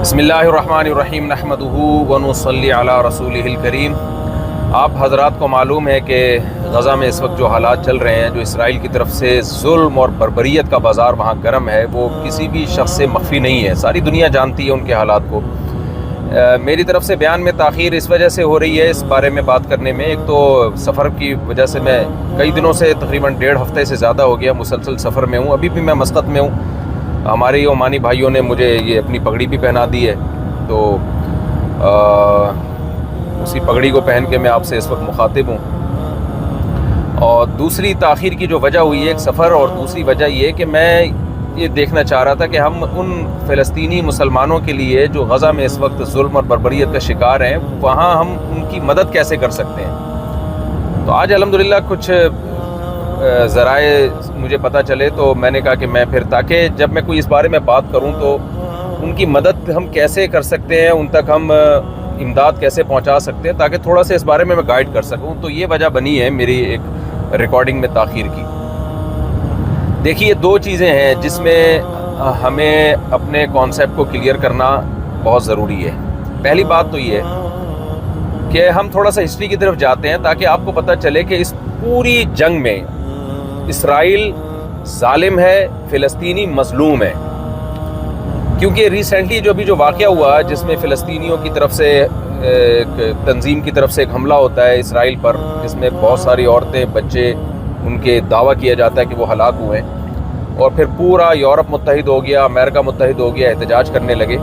بسم اللہ الرحمن الرحیم نحمدہ ونصلی علی رسولہ الکریم۔ آپ حضرات کو معلوم ہے کہ غزہ میں اس وقت جو حالات چل رہے ہیں، جو اسرائیل کی طرف سے ظلم اور بربریت کا بازار وہاں گرم ہے، وہ کسی بھی شخص سے مخفی نہیں ہے، ساری دنیا جانتی ہے ان کے حالات کو۔ میری طرف سے بیان میں تاخیر اس وجہ سے ہو رہی ہے اس بارے میں بات کرنے میں، ایک تو سفر کی وجہ سے میں کئی دنوں سے تقریباً 1.5 ہفتے سے زیادہ ہو گیا مسلسل سفر میں ہوں، ابھی بھی میں مسقط میں ہوں۔ ہمارے عمانی بھائیوں نے مجھے یہ اپنی پگڑی بھی پہنا دی ہے، تو اسی پگڑی کو پہن کے میں آپ سے اس وقت مخاطب ہوں۔ اور دوسری تاخیر کی جو وجہ ہوئی ہے ایک سفر، اور دوسری وجہ یہ کہ میں یہ دیکھنا چاہ رہا تھا کہ ہم ان فلسطینی مسلمانوں کے لیے جو غزہ میں اس وقت ظلم اور بربریت کا شکار ہیں، وہاں ہم ان کی مدد کیسے کر سکتے ہیں۔ تو آج الحمدللہ کچھ ذرائع مجھے پتہ چلے، تو میں نے کہا کہ میں پھر تاکہ جب میں کوئی اس بارے میں بات کروں تو ان کی مدد ہم کیسے کر سکتے ہیں، ان تک ہم امداد کیسے پہنچا سکتے ہیں، تاکہ تھوڑا سا اس بارے میں گائیڈ کر سکوں۔ تو یہ وجہ بنی ہے میری ایک ریکارڈنگ میں تاخیر کی۔ دیکھیے، دو چیزیں ہیں جس میں ہمیں اپنے کانسیپٹ کو کلیئر کرنا بہت ضروری ہے۔ پہلی بات تو یہ ہے کہ ہم تھوڑا سا ہسٹری کی طرف جاتے ہیں تاکہ آپ کو پتہ چلے کہ اس پوری جنگ میں اسرائیل ظالم ہے، فلسطینی مظلوم ہے۔ کیونکہ ریسنٹلی جو واقعہ ہوا جس میں فلسطینیوں کی طرف سے ایک تنظیم کی طرف سے ایک حملہ ہوتا ہے اسرائیل پر، جس میں بہت ساری عورتیں، بچے، ان کے دعویٰ کیا جاتا ہے کہ وہ ہلاک ہوئے ہیں، اور پھر پورا یورپ متحد ہو گیا، امریکہ متحد ہو گیا، احتجاج کرنے لگے۔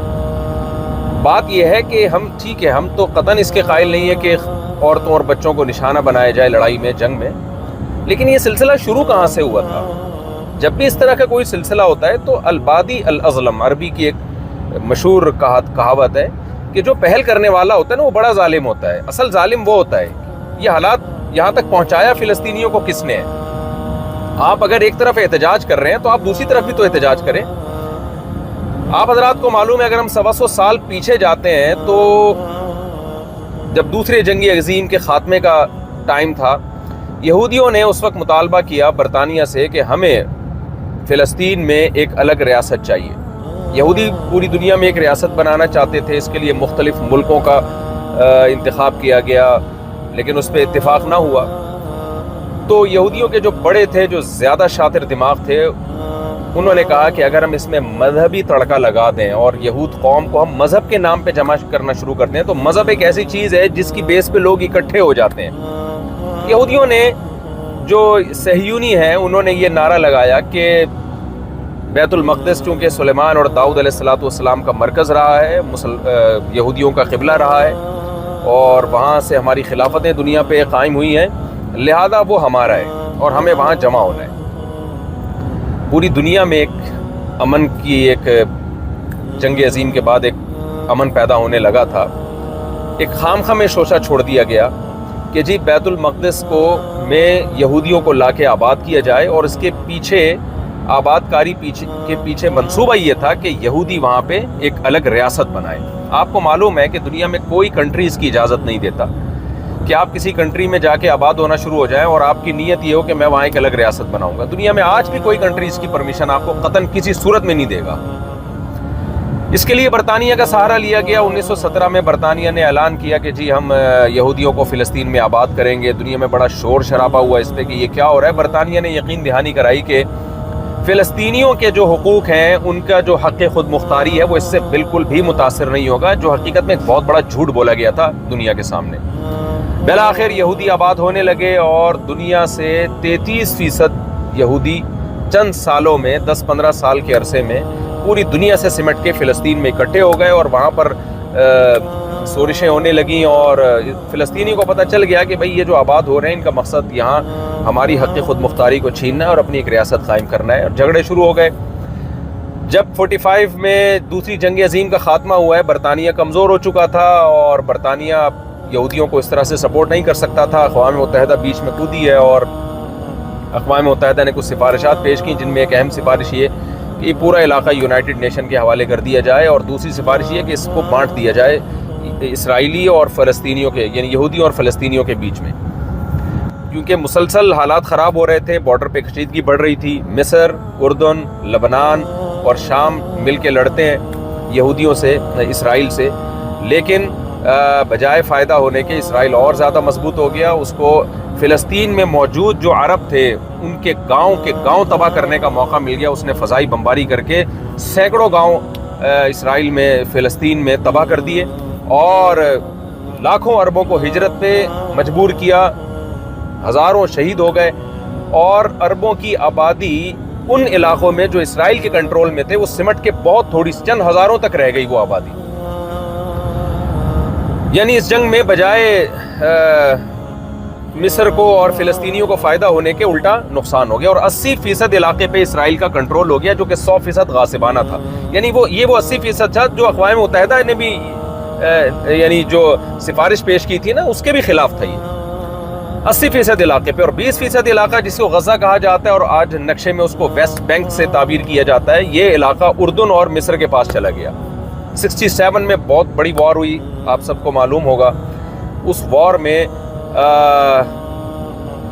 بات یہ ہے کہ ہم ٹھیک ہے، ہم تو قطعاً اس کے قائل نہیں ہے کہ عورتوں اور بچوں کو نشانہ بنایا جائے لڑائی میں، جنگ میں، لیکن یہ سلسلہ شروع کہاں سے ہوا تھا؟ جب بھی اس طرح کا کوئی سلسلہ ہوتا ہے تو البادی الاظلم، عربی کی ایک مشہور کہاوت ہے کہ جو پہل کرنے والا ہوتا ہے نا وہ بڑا ظالم ہوتا ہے۔ اصل ظالم وہ ہوتا ہے۔ یہ حالات یہاں تک پہنچایا فلسطینیوں کو کس نے ہے؟ آپ اگر ایک طرف احتجاج کر رہے ہیں تو آپ دوسری طرف بھی تو احتجاج کریں۔ آپ حضرات کو معلوم ہے، اگر ہم 125 سال پیچھے جاتے ہیں تو جب دوسرے جنگی عظیم کے خاتمے کا ٹائم تھا، یہودیوں نے اس وقت مطالبہ کیا برطانیہ سے کہ ہمیں فلسطین میں ایک الگ ریاست چاہیے۔ یہودی پوری دنیا میں ایک ریاست بنانا چاہتے تھے، اس کے لیے مختلف ملکوں کا انتخاب کیا گیا، لیکن اس پہ اتفاق نہ ہوا۔ تو یہودیوں کے جو بڑے تھے، جو زیادہ شاطر دماغ تھے، انہوں نے کہا کہ اگر ہم اس میں مذہبی تڑکا لگا دیں اور یہود قوم کو ہم مذہب کے نام پہ جمع کرنا شروع کر دیں، تو مذہب ایک ایسی چیز ہے جس کی بیس پہ لوگ اکٹھے ہو جاتے ہیں۔ یہودیوں نے، جو صہیونی ہیں، انہوں نے یہ نعرہ لگایا کہ بیت المقدس چونکہ سلیمان اور داؤد علیہ السلام کا مرکز رہا ہے، یہودیوں کا قبلہ رہا ہے، اور وہاں سے ہماری خلافتیں دنیا پہ قائم ہوئی ہیں، لہذا وہ ہمارا ہے اور ہمیں وہاں جمع ہونا ہے۔ پوری دنیا میں ایک امن کی، ایک جنگ عظیم کے بعد ایک امن پیدا ہونے لگا تھا۔ ایک خامخواہ میں شوشہ چھوڑ دیا گیا کہ جی بیت المقدس کو میں یہودیوں کو لا کے آباد کیا جائے، اور اس کے پیچھے آباد کاری کے پیچھے منصوبہ یہ تھا کہ یہودی وہاں پہ ایک الگ ریاست بنائے۔ آپ کو معلوم ہے کہ دنیا میں کوئی کنٹری اس کی اجازت نہیں دیتا کہ آپ کسی کنٹری میں جا کے آباد ہونا شروع ہو جائیں اور آپ کی نیت یہ ہو کہ میں وہاں ایک الگ ریاست بناؤں گا۔ دنیا میں آج بھی کوئی کنٹری اس کی پرمیشن آپ کو قطعاً کسی صورت میں نہیں دے گا۔ اس کے لیے برطانیہ کا سہارا لیا گیا۔ 1917 میں برطانیہ نے اعلان کیا کہ جی ہم یہودیوں کو فلسطین میں آباد کریں گے۔ دنیا میں بڑا شور شرابہ ہوا اس پہ کہ یہ کیا ہو رہا ہے۔ برطانیہ نے یقین دہانی کرائی کہ فلسطینیوں کے جو حقوق ہیں، ان کا جو حق خود مختاری ہے، وہ اس سے بالکل بھی متاثر نہیں ہوگا، جو حقیقت میں ایک بہت بڑا جھوٹ بولا گیا تھا دنیا کے سامنے۔ بالآخر یہودی آباد ہونے لگے، اور دنیا سے 33% یہودی چند سالوں میں، 10-15 سال کے عرصے میں پوری دنیا سے سمٹ کے فلسطین میں اکٹھے ہو گئے، اور وہاں پر شورشیں ہونے لگیں، اور فلسطینی کو پتہ چل گیا کہ بھئی یہ جو آباد ہو رہے ہیں، ان کا مقصد یہاں ہماری حق خود مختاری کو چھیننا ہے اور اپنی ایک ریاست قائم کرنا ہے، اور جھگڑے شروع ہو گئے۔ جب 45 میں دوسری جنگ عظیم کا خاتمہ ہوا ہے، برطانیہ کمزور ہو چکا تھا، اور برطانیہ یہودیوں کو اس طرح سے سپورٹ نہیں کر سکتا تھا۔ اقوام متحدہ بیچ میں کودی ہے، اور اقوام متحدہ نے کچھ سفارشات پیش کی، جن میں ایک اہم سفارش یہ کہ یہ پورا علاقہ یونائٹڈ نیشن کے حوالے کر دیا جائے، اور دوسری سفارش یہ کہ اس کو بانٹ دیا جائے اسرائیلی اور فلسطینیوں کے، یعنی یہودیوں اور فلسطینیوں کے بیچ میں، کیونکہ مسلسل حالات خراب ہو رہے تھے، بارڈر پہ کشیدگی بڑھ رہی تھی۔ مصر، اردن، لبنان اور شام مل کے لڑتے ہیں، یہودیوں سے، اسرائیل سے، لیکن بجائے فائدہ ہونے کے اسرائیل اور زیادہ مضبوط ہو گیا. اس کو فلسطین میں موجود جو عرب تھے ان کے گاؤں تباہ کرنے کا موقع مل گیا. اس نے فضائی بمباری کر کے سینکڑوں گاؤں اسرائیل میں، فلسطین میں تباہ کر دیے اور لاکھوں عربوں کو ہجرت پہ مجبور کیا. ہزاروں شہید ہو گئے اور عربوں کی آبادی ان علاقوں میں جو اسرائیل کے کنٹرول میں تھے وہ سمٹ کے بہت تھوڑی چند ہزاروں تک رہ گئی وہ آبادی. یعنی اس جنگ میں بجائے مصر کو اور فلسطینیوں کو فائدہ ہونے کے الٹا نقصان ہو گیا اور 80% علاقے پہ اسرائیل کا کنٹرول ہو گیا جو کہ 100% غاصبانہ تھا. یعنی وہ 80% تھا جو اقوام متحدہ نے بھی یعنی جو سفارش پیش کی تھی نا اس کے بھی خلاف تھا. یہ 80% علاقے پہ اور 20% علاقہ جس کو غزہ کہا جاتا ہے اور آج نقشے میں اس کو ویسٹ بینک سے تعبیر کیا جاتا ہے، یہ علاقہ اردن اور مصر کے پاس چلا گیا. 67 میں بہت بڑی وار ہوئی، آپ سب کو معلوم ہوگا. اس وار میں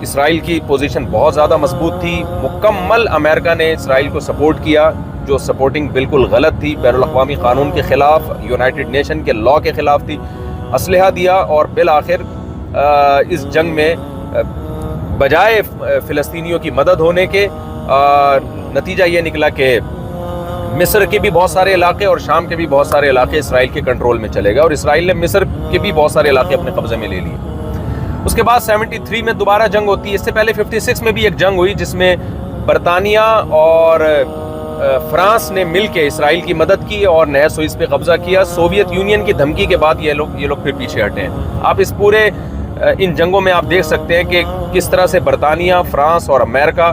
اسرائیل کی پوزیشن بہت زیادہ مضبوط تھی. مکمل امریکہ نے اسرائیل کو سپورٹ کیا، جو سپورٹنگ بالکل غلط تھی، بین الاقوامی قانون کے خلاف، یونائٹڈ نیشن کے لاء کے خلاف تھی. اسلحہ دیا اور بالآخر اس جنگ میں بجائے فلسطینیوں کی مدد ہونے کے نتیجہ یہ نکلا کہ مصر کے بھی بہت سارے علاقے اور شام کے بھی بہت سارے علاقے اسرائیل کے کنٹرول میں چلے گئے اور اسرائیل نے مصر کے بھی بہت سارے علاقے اپنے قبضے میں لے لیے. اس کے بعد 73 میں دوبارہ جنگ ہوتی ہے. اس سے پہلے 56 میں بھی ایک جنگ ہوئی جس میں برطانیہ اور فرانس نے مل کے اسرائیل کی مدد کی اور نہر سوئس پہ قبضہ کیا. سوویت یونین کی دھمکی کے بعد یہ لوگ پھر پیچھے ہٹے ہیں. آپ اس پورے ان جنگوں میں آپ دیکھ سکتے ہیں کہ کس طرح سے برطانیہ، فرانس اور امریکہ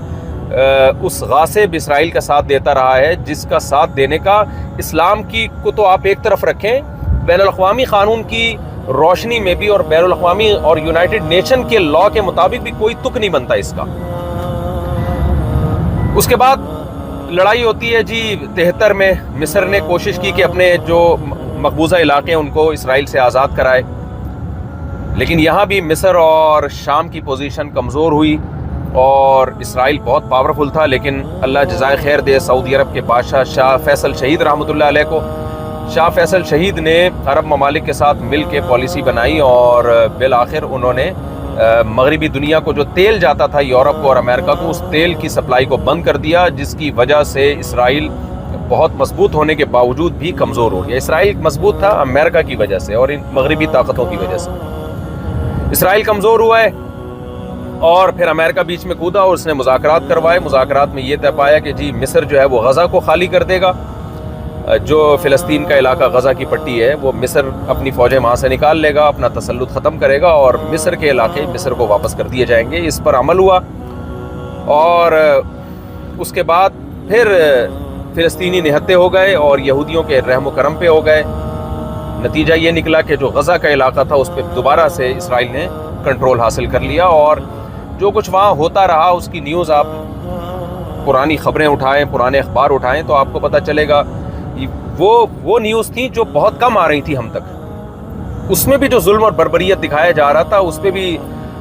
اس غاصب اسرائیل کا ساتھ دیتا رہا ہے، جس کا ساتھ دینے کا اسلام کی کو تو آپ ایک طرف رکھیں، بین الاقوامی قانون کی روشنی میں بھی اور بین الاقوامی اور یونائٹڈ نیشن کے لاء کے مطابق بھی کوئی تک نہیں بنتا اس کا. اس کے بعد لڑائی ہوتی ہے جی 73 میں. مصر نے کوشش کی کہ اپنے جو مقبوضہ علاقے ہیں ان کو اسرائیل سے آزاد کرائے، لیکن یہاں بھی مصر اور شام کی پوزیشن کمزور ہوئی اور اسرائیل بہت پاورفل تھا. لیکن اللہ جزائے خیر دے سعودی عرب کے بادشاہ شاہ فیصل شہید رحمۃ اللہ علیہ کو. شاہ فیصل شہید نے عرب ممالک کے ساتھ مل کے پالیسی بنائی اور بالآخر انہوں نے مغربی دنیا کو جو تیل جاتا تھا یورپ کو اور امریکہ کو، اس تیل کی سپلائی کو بند کر دیا، جس کی وجہ سے اسرائیل بہت مضبوط ہونے کے باوجود بھی کمزور ہو گیا. اسرائیل مضبوط تھا امریکہ کی وجہ سے اور ان مغربی طاقتوں کی وجہ سے. اسرائیل کمزور ہوا ہے اور پھر امریکہ بیچ میں کودا اور اس نے مذاکرات کروائے. مذاکرات میں یہ طے پایا کہ جی مصر جو ہے وہ غزہ کو خالی کر دے گا، جو فلسطین کا علاقہ غزہ کی پٹی ہے وہ مصر اپنی فوجیں وہاں سے نکال لے گا، اپنا تسلط ختم کرے گا اور مصر کے علاقے مصر کو واپس کر دیے جائیں گے. اس پر عمل ہوا اور اس کے بعد پھر فلسطینی نہتے ہو گئے اور یہودیوں کے رحم و کرم پہ ہو گئے. نتیجہ یہ نکلا کہ جو غزہ کا علاقہ تھا اس پہ دوبارہ سے اسرائیل نے کنٹرول حاصل کر لیا اور جو کچھ وہاں ہوتا رہا اس کی نیوز آپ پرانی خبریں اٹھائیں، پرانے اخبار اٹھائیں تو آپ کو پتہ چلے گا وہ نیوز تھی جو بہت کم آ رہی تھی ہم تک. اس میں بھی جو ظلم اور بربریت دکھایا جا رہا تھا اس پہ بھی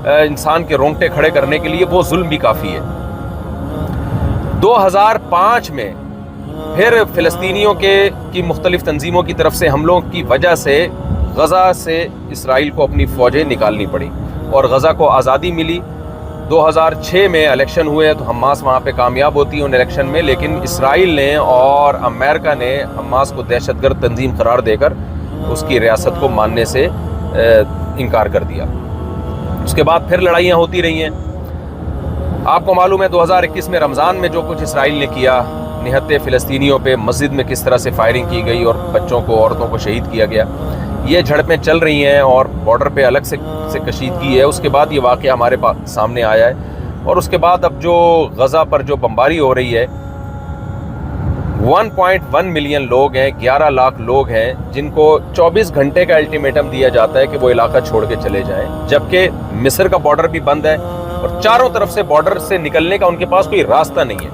انسان کے رونگٹے کھڑے کرنے کے لیے وہ ظلم بھی کافی ہے. 2005 میں پھر فلسطینیوں کی مختلف تنظیموں کی طرف سے حملوں کی وجہ سے غزہ سے اسرائیل کو اپنی فوجیں نکالنی پڑی اور غزہ کو آزادی ملی. 2006 میں الیکشن ہوئے تو حماس وہاں پہ کامیاب ہوتی ہے ان الیکشن میں، لیکن اسرائیل نے اور امریکہ نے حماس کو دہشت گرد تنظیم قرار دے کر اس کی ریاست کو ماننے سے انکار کر دیا. اس کے بعد پھر لڑائیاں ہوتی رہی ہیں. آپ کو معلوم ہے 2021 میں رمضان میں جو کچھ اسرائیل نے کیا، نہتے فلسطینیوں پہ مسجد میں کس طرح سے فائرنگ کی گئی اور بچوں کو، عورتوں کو شہید کیا گیا. یہ جھڑپیں چل رہی ہیں اور بارڈر پہ الگ سے کشیدگی ہے. اس کے بعد یہ واقعہ ہمارے سامنے آیا ہے اور اس کے بعد اب جو غزہ پر جو بمباری ہو رہی ہے 1.1 ملین لوگ ہیں، 11 لاکھ لوگ ہیں جن کو 24 گھنٹے کا الٹیمیٹم دیا جاتا ہے کہ وہ علاقہ چھوڑ کے چلے جائیں، جبکہ مصر کا بارڈر بھی بند ہے اور چاروں طرف سے بارڈر سے نکلنے کا ان کے پاس کوئی راستہ نہیں ہے.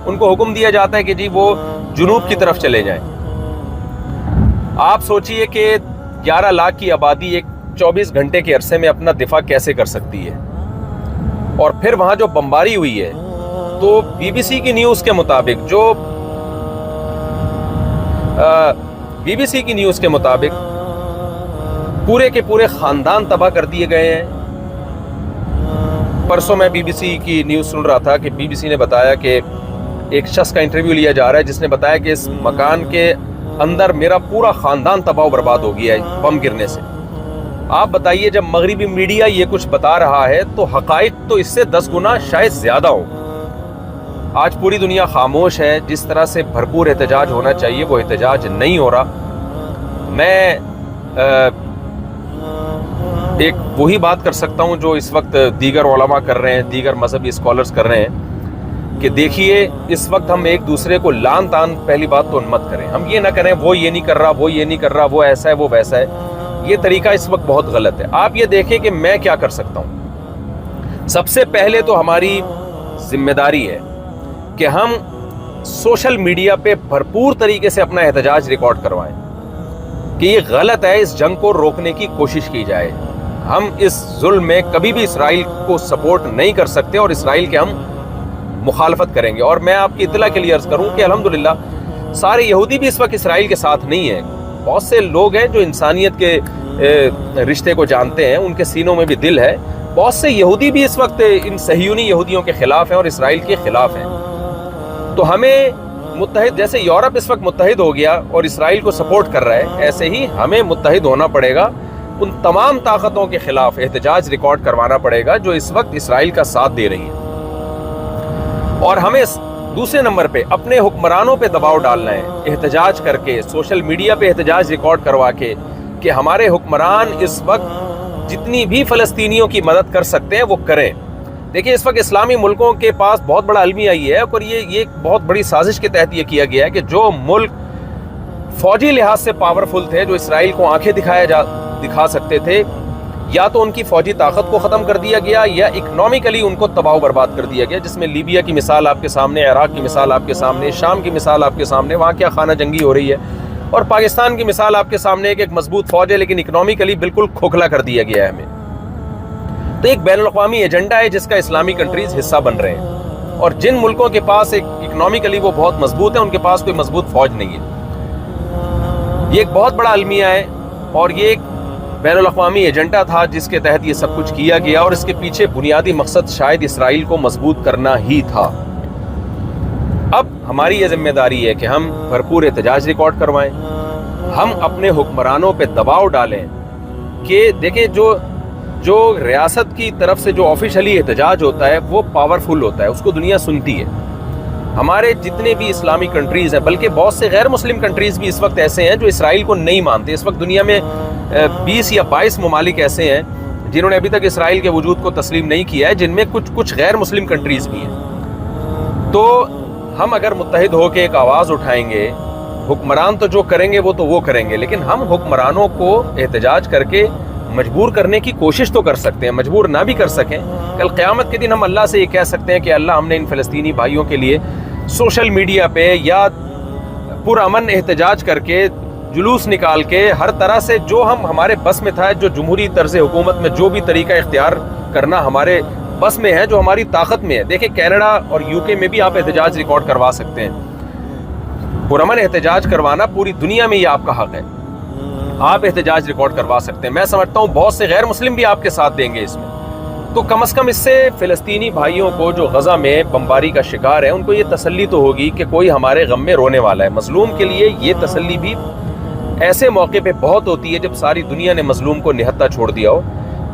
ان کو حکم دیا جاتا ہے کہ جی وہ جنوب کی طرف چلے جائیں. آپ سوچئے کہ 11 لاکھ کی آبادی ایک 24 گھنٹے کے عرصے میں اپنا دفاع کیسے کر سکتی ہے. اور پھر وہاں جو بمباری ہوئی ہے تو بی بی سی کی نیوز کے مطابق جو BBC کی نیوز کے مطابق پورے کے پورے خاندان تباہ کر دیے گئے ہیں. پرسوں میں BBC کی نیوز سن رہا تھا کہ BBC نے بتایا کہ ایک شخص کا انٹرویو لیا جا رہا ہے جس نے بتایا کہ اس مکان کے اندر میرا پورا خاندان تباہ و برباد ہو گیا ہے بم گرنے سے. آپ بتائیے جب مغربی میڈیا یہ کچھ بتا رہا ہے تو حقائق تو اس سے 10 گنا شاید زیادہ ہو. آج پوری دنیا خاموش ہے. جس طرح سے بھرپور احتجاج ہونا چاہیے وہ احتجاج نہیں ہو رہا. میں ایک وہی بات کر سکتا ہوں جو اس وقت دیگر علماء کر رہے ہیں, دیگر مذہبی اسکالرز کر رہے ہیں کہ دیکھیے اس وقت ہم ایک دوسرے کو لان تان پہلی بات تو مت کریں. ہم یہ نہ کریں وہ یہ نہیں کر رہا, وہ یہ نہیں کر رہا, وہ ایسا ہے وہ ویسا ہے. یہ طریقہ اس وقت بہت غلط ہے. آپ یہ دیکھیں کہ میں کیا کر سکتا ہوں. سب سے پہلے تو ہماری ذمہ داری ہے کہ ہم سوشل میڈیا پہ بھرپور طریقے سے اپنا احتجاج ریکارڈ کروائیں کہ یہ غلط ہے, اس جنگ کو روکنے کی کوشش کی جائے. ہم اس ظلم میں کبھی بھی اسرائیل کو سپورٹ نہیں کر سکتے اور اسرائیل کے ہم مخالفت کریں گے. اور میں آپ کی اطلاع کے لیے عرض کروں کہ الحمدللہ سارے یہودی بھی اس وقت اسرائیل کے ساتھ نہیں ہیں. بہت سے لوگ ہیں جو انسانیت کے رشتے کو جانتے ہیں, ان کے سینوں میں بھی دل ہے. بہت سے یہودی بھی اس وقت ان صہیونی یہودیوں کے خلاف ہیں اور اسرائیل کے خلاف ہیں. تو ہمیں متحد, جیسے یورپ اس وقت متحد ہو گیا اور اسرائیل کو سپورٹ کر رہا ہے, ایسے ہی ہمیں متحد ہونا پڑے گا. ان تمام طاقتوں کے خلاف احتجاج ریکارڈ کروانا پڑے گا جو اس وقت اسرائیل کا ساتھ دے رہی ہیں. اور ہمیں دوسرے نمبر پہ اپنے حکمرانوں پہ دباؤ ڈالنا ہے, احتجاج کر کے, سوشل میڈیا پہ احتجاج ریکارڈ کروا کے کہ ہمارے حکمران اس وقت جتنی بھی فلسطینیوں کی مدد کر سکتے ہیں وہ کریں. دیکھیں اس وقت اسلامی ملکوں کے پاس بہت بڑا المیہ یہ ہے اور یہ بہت بڑی سازش کے تحت یہ کیا گیا ہے کہ جو ملک فوجی لحاظ سے پاورفل تھے, جو اسرائیل کو آنکھیں دکھا سکتے تھے, یا تو ان کی فوجی طاقت کو ختم کر دیا گیا یا اکنامکلی ان کو تباہ و برباد کر دیا گیا, جس میں لیبیا کی مثال آپ کے سامنے, عراق کی مثال آپ کے سامنے, شام کی مثال آپ کے سامنے, وہاں کیا خانہ جنگی ہو رہی ہے, اور پاکستان کی مثال آپ کے سامنے ایک مضبوط فوج ہے لیکن اکنامکلی بالکل کھوکھلا کر دیا گیا ہے ہمیں. تو ایک بین الاقوامی ایجنڈا ہے جس کا اسلامی کنٹریز حصہ بن رہے ہیں, اور جن ملکوں کے پاس ایک اکنامکلی وہ بہت مضبوط ہے ان کے پاس کوئی مضبوط فوج نہیں ہے. یہ ایک بہت بڑا المیہ ہے اور یہ ایک بین الاقوامی ایجنڈا تھا جس کے تحت یہ سب کچھ کیا گیا, اور اس کے پیچھے بنیادی مقصد شاید اسرائیل کو مضبوط کرنا ہی تھا. اب ہماری یہ ذمہ داری ہے کہ ہم بھرپور احتجاج ریکارڈ کروائیں, ہم اپنے حکمرانوں پہ دباؤ ڈالیں کہ دیکھیں جو ریاست کی طرف سے جو آفیشلی احتجاج ہوتا ہے وہ پاورفل ہوتا ہے, اس کو دنیا سنتی ہے. ہمارے جتنے بھی اسلامی کنٹریز ہیں, بلکہ بہت سے غیر مسلم کنٹریز بھی اس وقت ایسے ہیں جو اسرائیل کو نہیں مانتے. اس وقت دنیا میں 20 یا 22 ممالک ایسے ہیں جنہوں نے ابھی تک اسرائیل کے وجود کو تسلیم نہیں کیا ہے, جن میں کچھ غیر مسلم کنٹریز بھی ہیں. تو ہم اگر متحد ہو کے ایک آواز اٹھائیں گے, حکمران تو جو کریں گے وہ تو وہ کریں گے, لیکن ہم حکمرانوں کو احتجاج کر کے مجبور کرنے کی کوشش تو کر سکتے ہیں. مجبور نہ بھی کر سکیں, کل قیامت کے دن ہم اللہ سے یہ کہہ سکتے ہیں کہ اللہ ہم نے ان فلسطینی بھائیوں کے لیے سوشل میڈیا پہ یا پرامن احتجاج کر کے, جلوس نکال کے, ہر طرح سے جو ہمارے بس میں تھا, جو جمہوری طرز حکومت میں جو بھی طریقہ اختیار کرنا ہمارے بس میں ہے, جو ہماری طاقت میں ہے. دیکھیں کینیڈا اور UK میں بھی آپ احتجاج ریکارڈ کروا سکتے ہیں. پرامن احتجاج کروانا پوری دنیا میں یہ آپ کا حق ہے, آپ احتجاج ریکارڈ کروا سکتے ہیں. میں سمجھتا ہوں بہت سے غیر مسلم بھی آپ کے ساتھ دیں گے اس میں. تو کم از کم اس سے فلسطینی بھائیوں کو جو غزہ میں بمباری کا شکار ہے ان کو یہ تسلی تو ہوگی کہ کوئی ہمارے غم میں رونے والا ہے. مظلوم کے لیے یہ تسلی بھی ایسے موقع پہ بہت ہوتی ہے جب ساری دنیا نے مظلوم کو نہتا چھوڑ دیا ہو.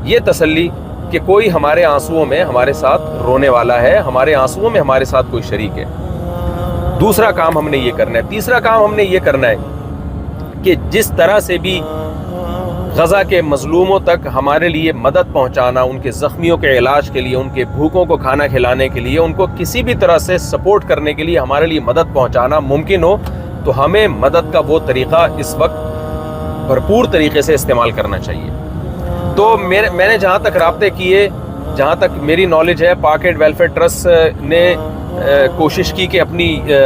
یہ تسلی کہ کوئی ہمارے آنسوؤں میں ہمارے ساتھ رونے والا ہے, ہمارے آنسوؤں میں ہمارے ساتھ کوئی شریک ہے. دوسرا کام ہم نے یہ کرنا ہے. تیسرا کام ہم نے یہ کرنا ہے کہ جس طرح سے بھی غزہ کے مظلوموں تک ہمارے لیے مدد پہنچانا, ان کے زخمیوں کے علاج کے لیے, ان کے بھوکوں کو کھانا کھلانے کے لیے, ان کو کسی بھی طرح سے سپورٹ کرنے کے لیے ہمارے لیے مدد پہنچانا ممکن ہو, تو ہمیں مدد کا وہ طریقہ اس وقت بھرپور طریقے سے استعمال کرنا چاہیے. تو میں نے جہاں تک رابطے کیے, جہاں تک میری نالج ہے, پاک اینڈ ویلفیئر ٹرسٹ نے کوشش کی کہ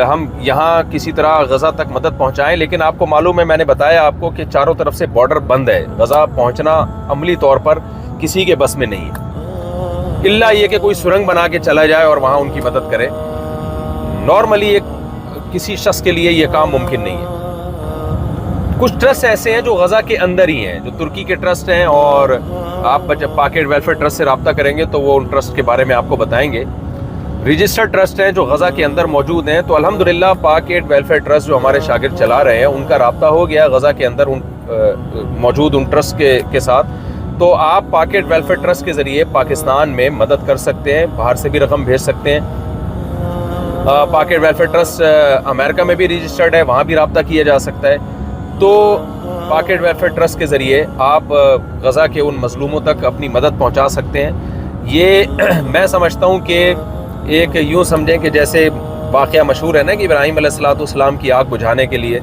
ہم یہاں کسی طرح غزہ تک مدد پہنچائیں, لیکن آپ کو معلوم ہے, میں نے بتایا آپ کو کہ چاروں طرف سے بارڈر بند ہے. غزہ پہنچنا عملی طور پر کسی کے بس میں نہیں ہے, الا یہ کہ کوئی سرنگ بنا کے چلا جائے اور وہاں ان کی مدد کرے. نارملی کسی شخص کے لیے یہ کام ممکن نہیں ہے. کچھ ٹرسٹ ایسے ہیں جو غزہ کے اندر ہی ہیں، جو ترکی کے ٹرسٹ ہیں، اور آپ جب پاک ایڈ ویلفیئر ٹرسٹ سے رابطہ کریں گے تو وہ ان ٹرسٹ کے بارے میں آپ کو بتائیں گے۔ رجسٹرڈ ٹرسٹ ہیں جو غزہ کے اندر موجود ہیں، تو الحمدللہ پاک ایڈ ویلفیئر ٹرسٹ جو ہمارے شاگرد چلا رہے ہیں ان کا رابطہ ہو گیا غزہ کے اندر موجود ان ٹرسٹ کے ساتھ۔ تو آپ پاک ایڈ ویلفیئر ٹرسٹ کے ذریعے پاکستان میں مدد کر سکتے ہیں، باہر سے بھی رقم بھیج سکتے ہیں۔ پاک ایڈ ویلفیئر ٹرسٹ امریکہ میں بھی رجسٹرڈ ہے، وہاں بھی رابطہ کیا جا سکتا ہے۔ تو پاک ایڈ ویلفیئر ٹرسٹ کے ذریعے آپ غزہ کے ان مظلوموں تک اپنی مدد پہنچا سکتے ہیں۔ یہ میں سمجھتا ہوں کہ ایک یوں سمجھیں کہ جیسے واقعہ مشہور ہے نا کہ ابراہیم علیہ السلام کی آگ بجھانے کے لیے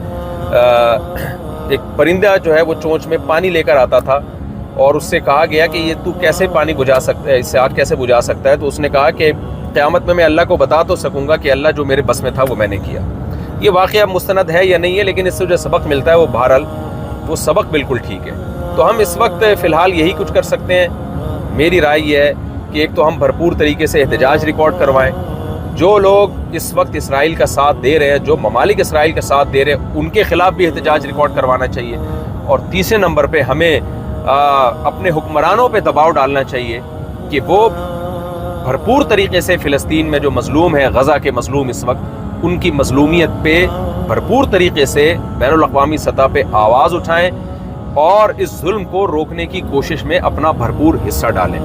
ایک پرندہ جو ہے وہ چونچ میں پانی لے کر آتا تھا، اور اس سے کہا گیا کہ یہ تو کیسے پانی بجھا سکتا ہے، اس سے آگ کیسے بجھا سکتا ہے؟ تو اس نے کہا کہ قیامت میں اللہ کو بتا تو سکوں گا کہ اللہ جو میرے بس میں تھا وہ میں نے کیا۔ یہ واقعہ مستند ہے یا نہیں ہے، لیکن اس سے جو سبق ملتا ہے وہ بہرحال وہ سبق بالکل ٹھیک ہے۔ تو ہم اس وقت فی الحال یہی کچھ کر سکتے ہیں۔ میری رائے یہ ہے کہ ایک تو ہم بھرپور طریقے سے احتجاج ریکارڈ کروائیں، جو لوگ اس وقت اسرائیل کا ساتھ دے رہے ہیں، جو ممالک اسرائیل کا ساتھ دے رہے ہیں، ان کے خلاف بھی احتجاج ریکارڈ کروانا چاہیے۔ اور تیسرے نمبر پہ ہمیں اپنے حکمرانوں پہ دباؤ ڈالنا چاہیے کہ وہ بھرپور طریقے سے فلسطین میں جو مظلوم ہیں، غزہ کے مظلوم اس وقت، ان کی مظلومیت پہ بھرپور طریقے سے بین الاقوامی سطح پہ آواز اٹھائیں اور اس ظلم کو روکنے کی کوشش میں اپنا بھرپور حصہ ڈالیں۔